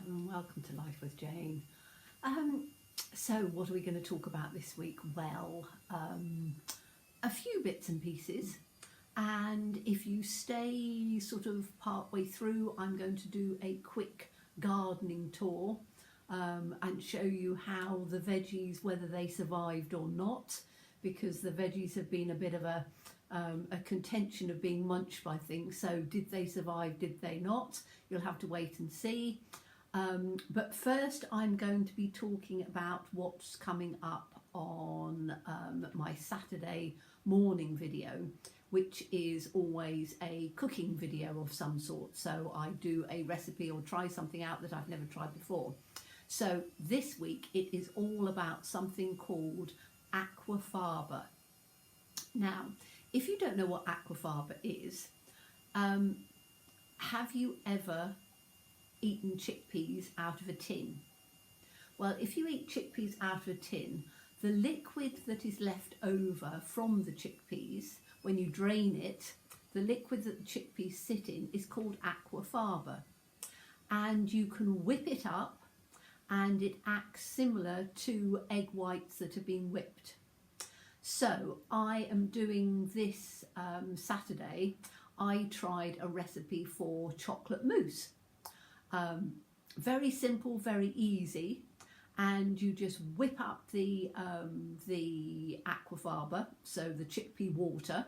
and welcome to Life with Jane. So what are we going to talk about this week? Well, a few bits and pieces, and if you stay sort of part way through, I'm going to do a quick gardening tour and show you how the veggies, whether they survived or not, because the veggies have been a bit of a contention of being munched by things. So did they survive, did they not? You'll have to wait and see. But first I'm going to be talking about what's coming up on my Saturday morning video, which is always a cooking video of some sort. So I do a recipe or try something out that I've never tried before. So this week it is all about something called aquafaba. Now, if you don't know what aquafaba is, have you ever eaten chickpeas out of a tin? Well, if you eat chickpeas out of a tin, the liquid that is left over from the chickpeas, when you drain it, the liquid that the chickpeas sit in is called aquafaba. And you can whip it up and it acts similar to egg whites that have been whipped. So I am doing this Saturday. I tried a recipe for chocolate mousse. Very simple, very easy, and you just whip up the aquafaba, so the chickpea water,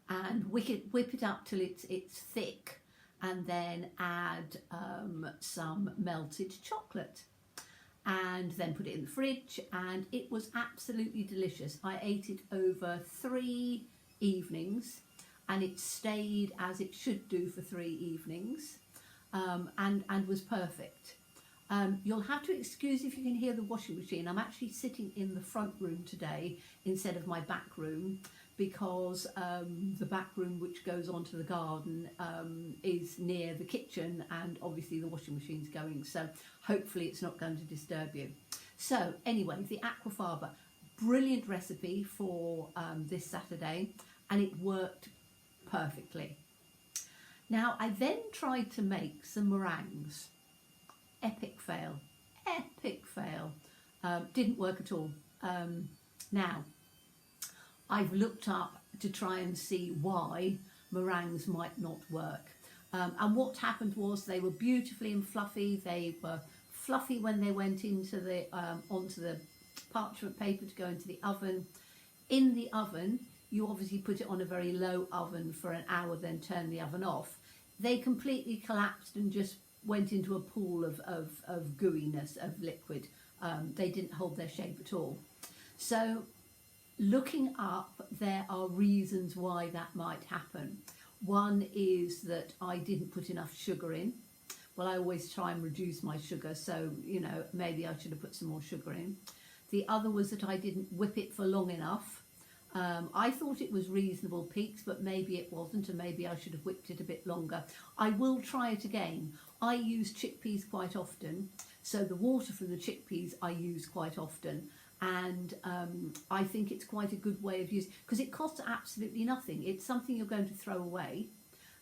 and whip it up till it's thick, and then add some melted chocolate, and then put it in the fridge, and it was absolutely delicious. I ate it over 3 evenings, and it stayed as it should do for 3 evenings, and was perfect. You'll have to excuse if you can hear the washing machine. I'm actually sitting in the front room today instead of my back room, because the back room, which goes onto the garden, is near the kitchen, and obviously the washing machine's going, so hopefully it's not going to disturb you. So anyway, the aquafaba, brilliant recipe for this Saturday, and it worked perfectly. Now I then tried to make some meringues. Epic fail, epic fail. Didn't work at all. Now I've looked up to try and see why meringues might not work. And what happened was they were beautifully and fluffy. They were fluffy when they went into the onto the parchment paper to go into the oven. In the oven, you obviously put it on a very low oven for an hour, then turn the oven off. They completely collapsed and just went into a pool of gooiness, of liquid. They didn't hold their shape at all. So looking up, there are reasons why that might happen. One is that I didn't put enough sugar in. Well, I always try and reduce my sugar, so you know, maybe I should have put some more sugar in. The other was that I didn't whip it for long enough. I thought it was reasonable peaks, but maybe it wasn't, and maybe I should have whipped it a bit longer. I will try it again. I use chickpeas quite often, so the water from the chickpeas I use quite often, and I think it's quite a good way of using, because it costs absolutely nothing. It's something you're going to throw away,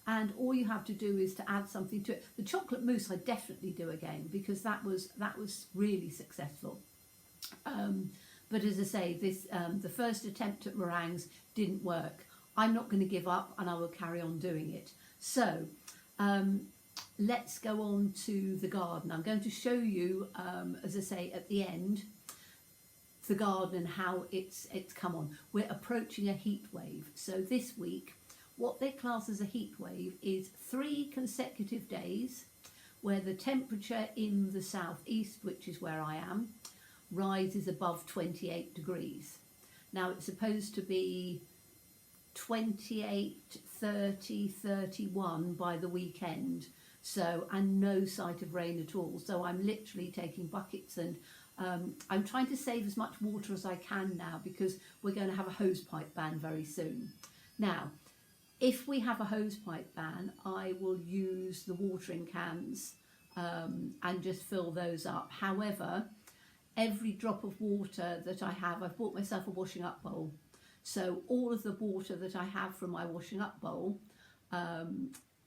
and all you have to do is to add something to it. The chocolate mousse I definitely do again, because that was really successful. But as I say, this the first attempt at meringues didn't work. I'm not going to give up, and I will carry on doing it. So let's go on to the garden. I'm going to show you, as I say, at the end, the garden and how it's come on. We're approaching a heat wave. So this week, what they class as a heat wave is 3 consecutive days where the temperature in the southeast, which is where I am, rises above 28 degrees. Now it's supposed to be 28, 30, 31 by the weekend, so, and no sight of rain at all. So I'm literally taking buckets, and I'm trying to save as much water as I can now, because we're going to have a hosepipe ban very soon. Now, if we have a hosepipe ban, I will use the watering cans and just fill those up. However, every drop of water that I have, I've bought myself a washing up bowl. So all of the water that I have from my washing up bowl,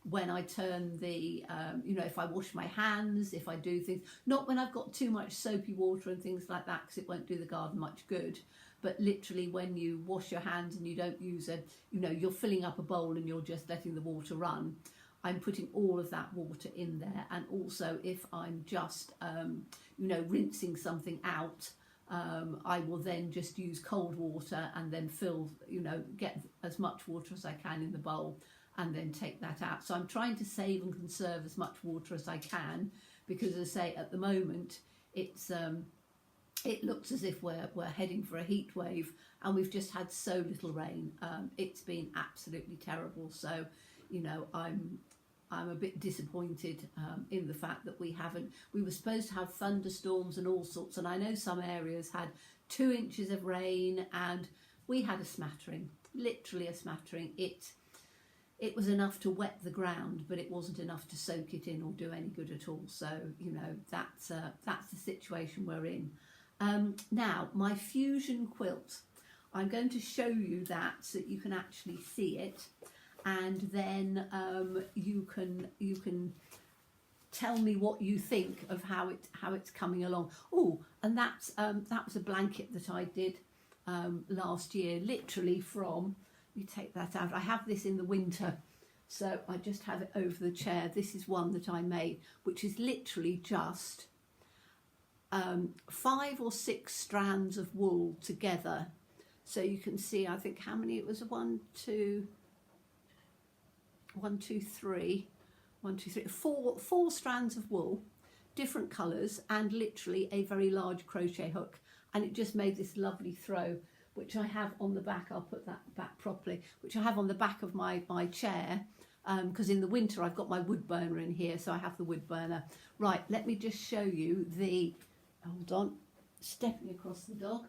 when I turn the, you know, if I wash my hands, if I do things, not when I've got too much soapy water and things like that, because it won't do the garden much good, but literally when you wash your hands and you don't use a, you know, you're filling up a bowl and you're just letting the water run, I'm putting all of that water in there. And also if I'm just, you know, rinsing something out, I will then just use cold water and then fill, you know, get as much water as I can in the bowl and then take that out. So I'm trying to save and conserve as much water as I can, because as I say, at the moment it's it looks as if we're heading for a heat wave, and we've just had so little rain. It's been absolutely terrible. So, you know, I'm a bit disappointed in the fact that we were supposed to have thunderstorms and all sorts, and I know some areas had 2 inches of rain, and we had a smattering, literally a smattering. It was enough to wet the ground, but it wasn't enough to soak it in or do any good at all. So, you know, that's the situation we're in. Now, my fusion quilt, I'm going to show you that so that you can actually see it, and then you can tell me what you think of how it's coming along. Oh, and that was a blanket that I did last year, literally from, you take that out, I have this in the winter, so I just have it over the chair. This is one that I made, which is literally just 5 or 6 strands of wool together. So you can see, I think how many it was, 4 strands of wool, different colours, and literally a very large crochet hook, and it just made this lovely throw, which I have on the back. I'll put that back properly, which I have on the back of my chair, because in the winter I've got my wood burner in here, so I have the wood burner. Right, let me just show you the, hold on, stepping across the dog,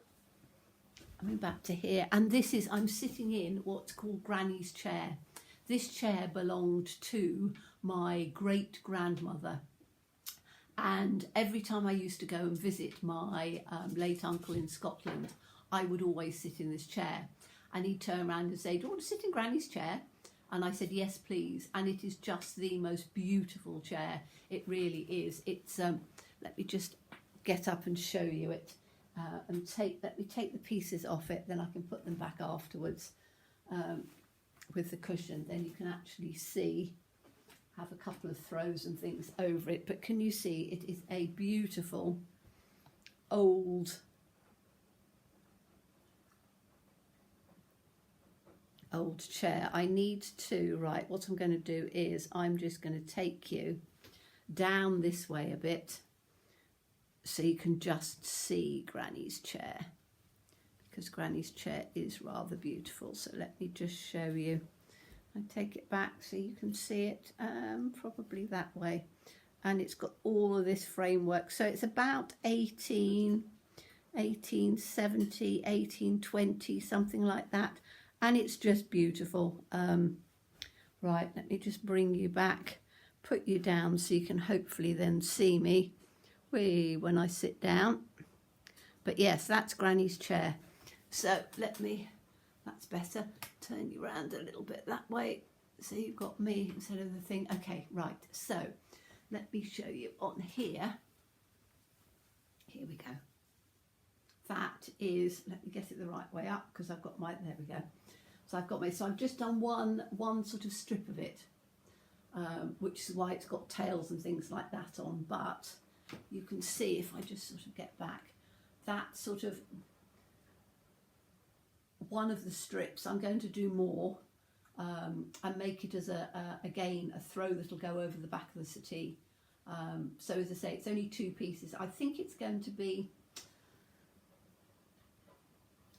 coming back to here, and this is, I'm sitting in what's called Granny's chair. This chair belonged to my great grandmother, and every time I used to go and visit my late uncle in Scotland, I would always sit in this chair, and he'd turn around and say, "Do you want to sit in Granny's chair?" And I said, "Yes, please." And it is just the most beautiful chair. It really is. It's let me just get up and show you it, and let me take the pieces off it, then I can put them back afterwards with the cushion. Then you can actually see, have a couple of throws and things over it, but can you see it is a beautiful old chair. I need to, right, what I'm going to do is I'm just going to take you down this way a bit so you can just see Granny's chair, because Granny's chair is rather beautiful. So let me just show you. I take it back so you can see it, probably that way, and it's got all of this framework. So it's about 1870, 1820, something like that. And it's just beautiful. Right, let me just bring you back, put you down so you can hopefully then see me when I sit down. But yes, that's Granny's chair. So let me, that's better, turn you around a little bit that way so you've got me instead of the thing. Okay, right, so let me show you on here. Here we go. That is, let me get it the right way up, because I've got my, there we go. So I've just done one sort of strip of it, which is why it's got tails and things like that on. But you can see, if I just sort of get back, that sort of one of the strips. I'm going to do more and make it as again a throw that'll go over the back of the settee. So as I say, it's only 2 pieces. I think it's going to be,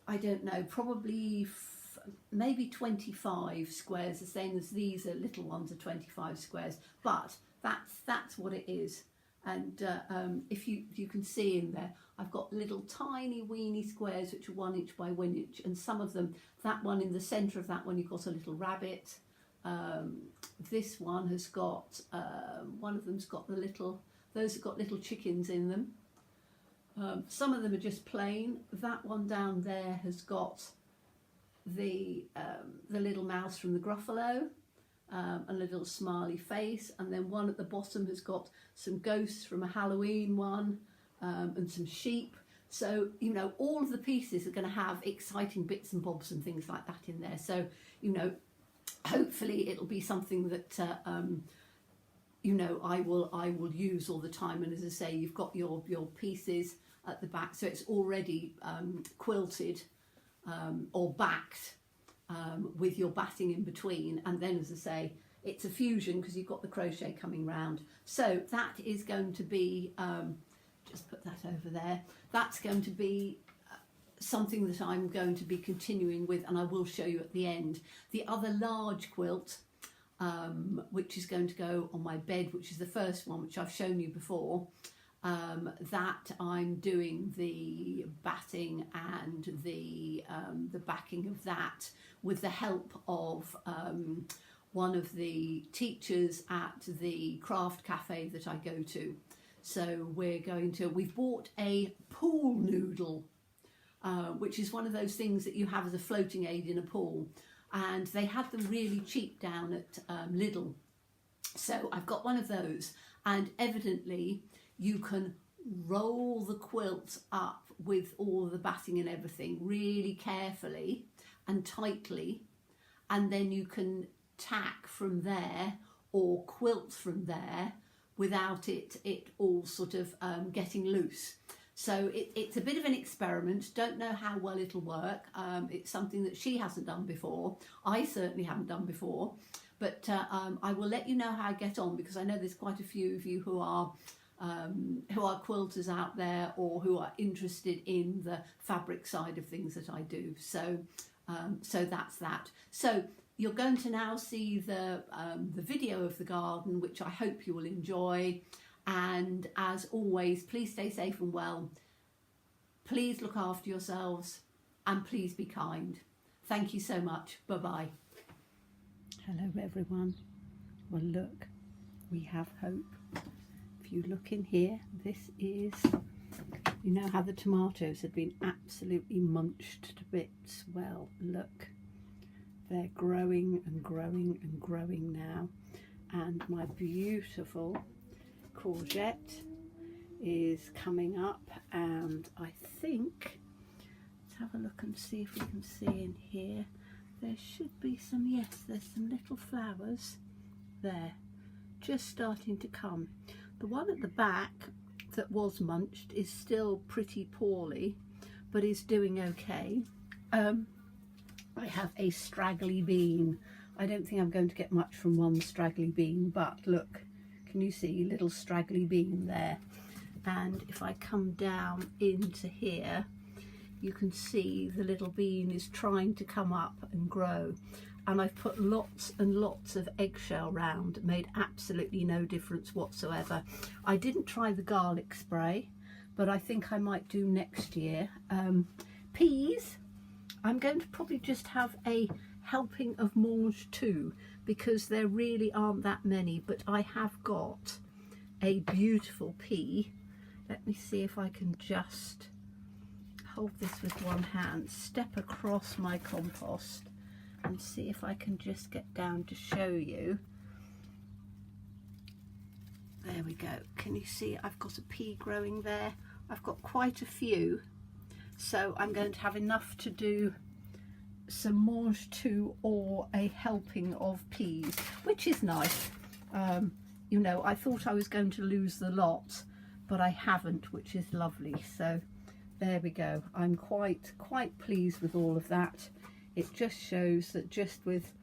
I don't know, probably maybe 25 squares, the same as these are little ones are 25 squares, but that's what it is. And if you can see in there, I've got little tiny weeny squares which are 1 inch by 1 inch, and some of them, that one in the centre of that one, you've got a little rabbit. This one has got, one of them's got the little, those have got little chickens in them. Some of them are just plain. That one down there has got the little mouse from the Gruffalo. a little smiley face, and then one at the bottom has got some ghosts from a Halloween one, and some sheep. So, you know, all of the pieces are going to have exciting bits and bobs and things like that in there. So, you know, hopefully it'll be something that, you know, I will use all the time. And as I say, you've got your pieces at the back, so it's already quilted or backed with your batting in between. And then, as I say, it's a fusion because you've got the crochet coming round. So that is going to be, just put that over there, that's going to be something that I'm going to be continuing with, and I will show you at the end. The other large quilt, which is going to go on my bed, which is the first one, which I've shown you before, that I'm doing the batting and the backing of that with the help of one of the teachers at the craft cafe that I go to. So we've bought a pool noodle, which is one of those things that you have as a floating aid in a pool, and they had them really cheap down at Lidl. So I've got one of those, and evidently you can roll the quilt up with all the batting and everything really carefully and tightly, and then you can tack from there or quilt from there without it all sort of getting loose. So it's a bit of an experiment. Don't know how well it'll work. It's something that she hasn't done before. I certainly haven't done before, but I will let you know how I get on, because I know there's quite a few of you who are quilters out there, or who are interested in the fabric side of things that I do. So so that's that. So you're going to now see the video of the garden, which I hope you will enjoy. And as always, please stay safe and well. Please look after yourselves, and please be kind. Thank you so much. Bye-bye. Hello everyone. Well, look, we have hope. If you look in here, this is, you know how the tomatoes had been absolutely munched to bits? Well, look, they're growing and growing and growing now. And my beautiful courgette is coming up, and I think, let's have a look and see if we can see in here, there should be some, yes, there's some little flowers there just starting to come. The one at the back that was munched is still pretty poorly, but is doing okay. I have a straggly bean. I don't think I'm going to get much from one straggly bean, but look, can you see little straggly bean there? And if I come down into here, you can see the little bean is trying to come up and grow. And I've put lots and lots of eggshell round. It made absolutely no difference whatsoever. I didn't try the garlic spray, but I think I might do next year. Peas, I'm going to probably just have a helping of mange too, because there really aren't that many, but I have got a beautiful pea. Let me see if I can just hold this with one hand, step across my compost, and see if I can just get down to show you. There we go. Can you see I've got a pea growing there? I've got quite a few, so I'm going to have enough to do some mange tout or a helping of peas, which is nice. You know, I thought I was going to lose the lot, but I haven't, which is lovely. So there we go. I'm quite pleased with all of that. It just shows that just with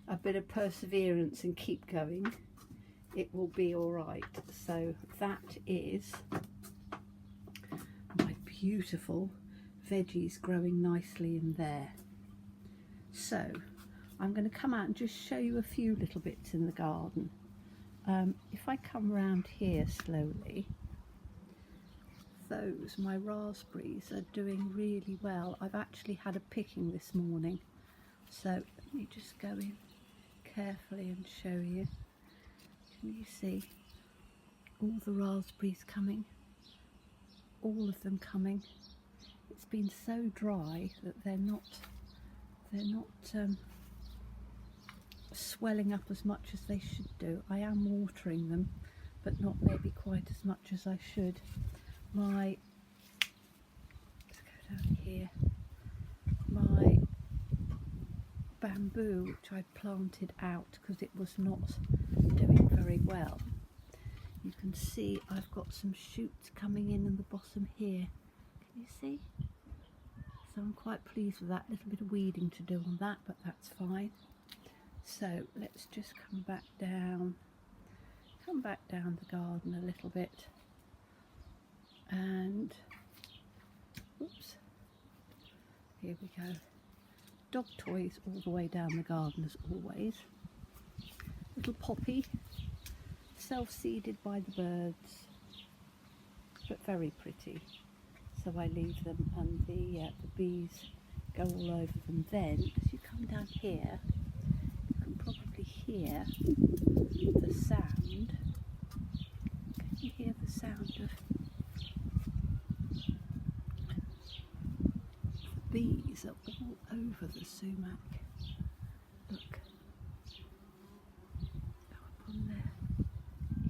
a bit of perseverance and keep going, it will be all right. So that is my beautiful veggies growing nicely in there. So I'm going to come out and just show you a few little bits in the garden. If I come round here slowly, my raspberries are doing really well. I've actually had a picking this morning, so let me just go in carefully and show you. Can you see all the raspberries coming? All of them coming. It's been so dry that they're not swelling up as much as they should do. I am watering them, but not maybe quite as much as I should. Let's go down here. My bamboo, which I planted out because it was not doing very well. You can see I've got some shoots coming in the bottom here. Can you see? So I'm quite pleased with that. A little bit of weeding to do on that, but that's fine. So let's just come back down the garden a little bit, and oops, here we go. Dog toys all the way down the garden as always. Little poppy, self-seeded by the birds, but very pretty. So I leave them, and the bees go all over them. Then, as you come down here, you can probably hear the sound. Can you hear the sound of the bees are all over the sumac? Look. Go up on there.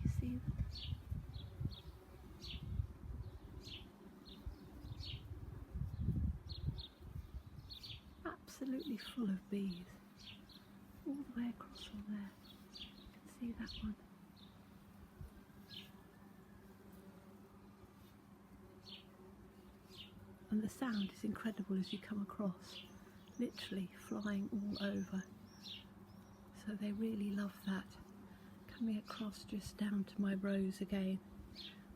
You see them? Absolutely full of bees, all the way across on there. You can see that one. And the sound is incredible as you come across, literally flying all over. So they really love that. Coming across just down to my rose again,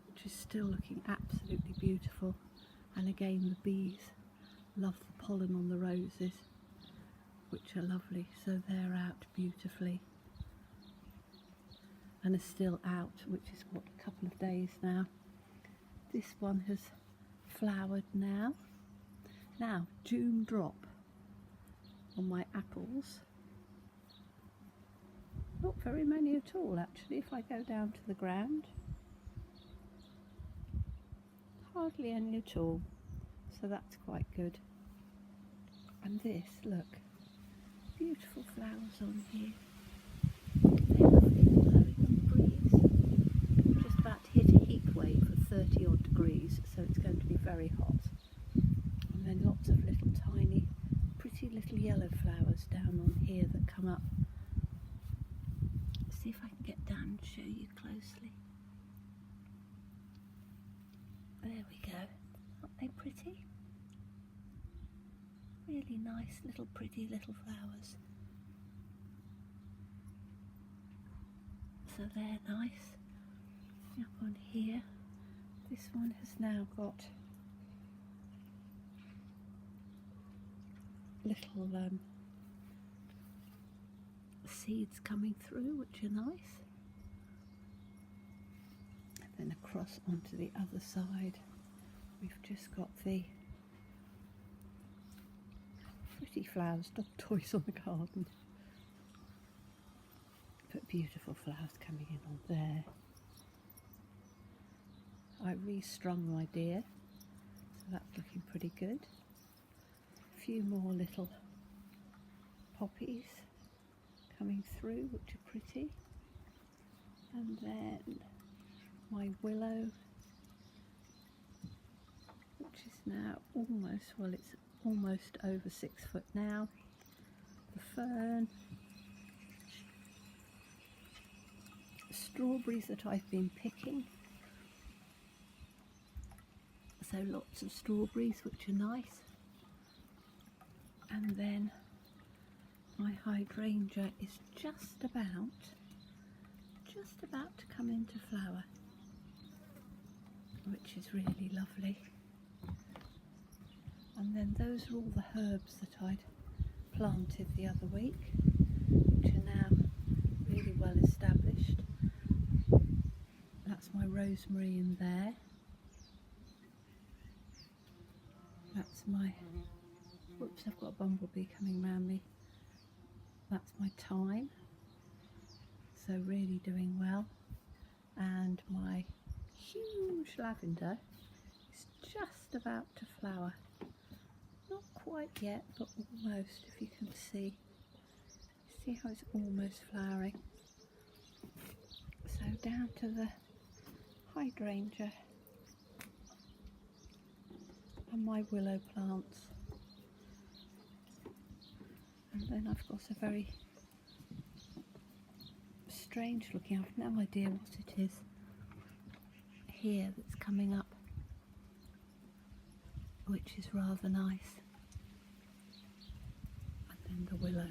which is still looking absolutely beautiful. And again, the bees love the pollen on the roses, which are lovely. So they're out beautifully and are still out, which is what, a couple of days now. This one has flowered now. Now, dew drop on my apples. Not very many at all, actually, if I go down to the ground. Hardly any at all, so that's quite good. And this, look, beautiful flowers on here. They're lovely, blowing on the breeze. I'm just about to hit a heat wave of 30 odd degrees, so it's going to be very hot. And then lots of little tiny, pretty little yellow flowers down on here that come up. See if I can get down and show you closely. There we go. Aren't they pretty? Really nice little pretty little flowers. So they're nice. Up on here, this one has now got little seeds coming through, which are nice. And then across onto the other side, we've just got the pretty flowers, dog toys on the garden. But beautiful flowers coming in on there. I restrung my deer, so that's looking pretty good. A few more little poppies coming through, which are pretty. And then my willow, which is now almost, well, it's almost over 6 foot now. The fern, strawberries that I've been picking, so lots of strawberries, which are nice. And then my hydrangea is just about to come into flower, which is really lovely. And then those are all the herbs that I'd planted the other week, which are now really well established. That's my rosemary in there. That's my, whoops, I've got a bumblebee coming round me. That's my thyme, so really doing well. And my huge lavender is just about to flower. Not quite yet, but almost, if you can see. See how it's almost flowering. So down to the hydrangea and my willow plants. And then I've got a very strange looking, I've no idea what it is here that's coming up, which is rather nice. And then the willow.